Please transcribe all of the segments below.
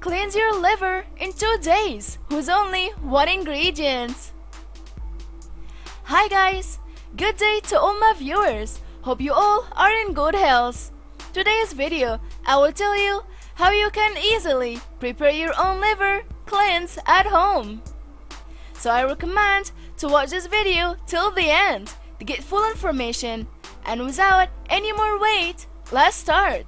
cleanse your liver in 2 days with only 1 ingredient. Hi guys, good day to all my viewers. Hope you all are in good health. Today's video, I will tell you how you can easily prepare your own liver cleanse at home. So I recommend to watch this video till the end to get full information, and without any more wait, let's start.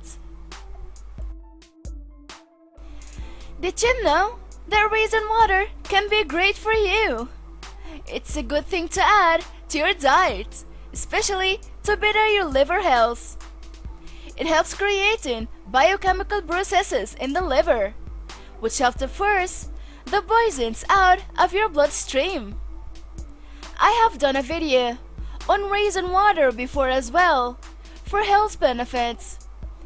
Did you know that raisin water can be great for you? It's a good thing to add to your diet, especially to better your liver health. It helps creating biochemical processes in the liver, which help to force the poisons out of your bloodstream. I have done a video on raisin water before as well for health benefits.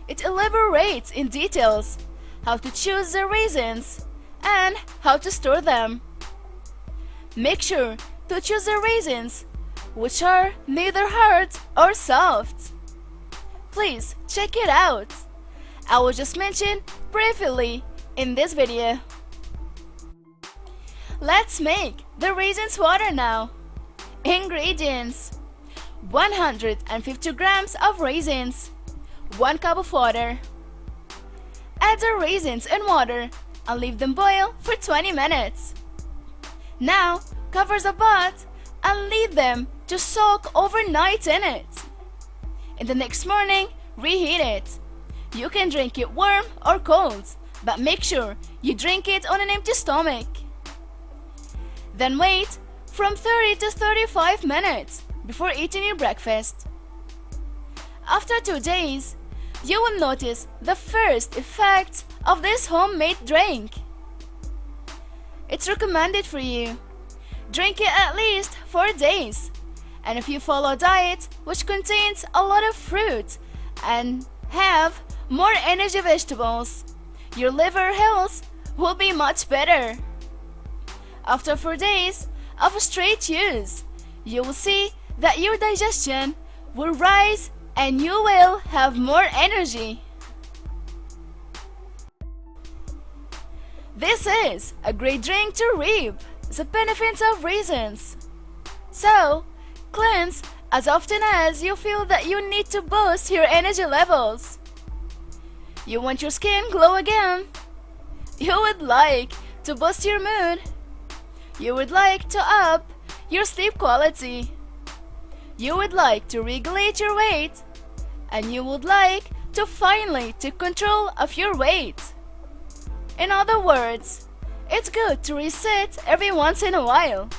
It elaborates in details how to choose the raisins and how to store them. Make sure to choose the raisins which are neither hard or soft. Please check it out. I will just mention briefly in this video. Let's make the raisins water now. Ingredients: 150 grams of raisins, 1 cup of water. Add the raisins and water and leave them boil for 20 minutes. Now cover the pot and leave them to soak overnight in it. In the next morning, reheat it. You can drink it warm or cold, but make sure you drink it on an empty stomach. Then wait from 30 to 35 minutes before eating your breakfast. After 2 days, you will notice the first effect of this homemade drink. It's recommended for you. Drink it at least 4 days. And if you follow a diet which contains a lot of fruit and have more energy vegetables, your liver health will be much better. After 4 days of straight use, you will see that your digestion will rise and you will have more energy. This is a great drink to reap the benefits of raisins. So, cleanse as often as you feel that you need to boost your energy levels. You want your skin glow again? You would like to boost your mood? You would like to up your sleep quality? You would like to regulate your weight? And you would like to finally take control of your weight? In other words, it's good to reset every once in a while.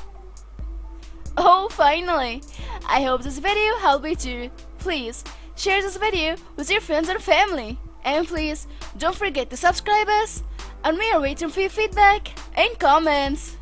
Oh, finally! I hope this video helped you too. Please share this video with your friends and family. And please don't forget to subscribe us, and we are waiting for your feedback and comments.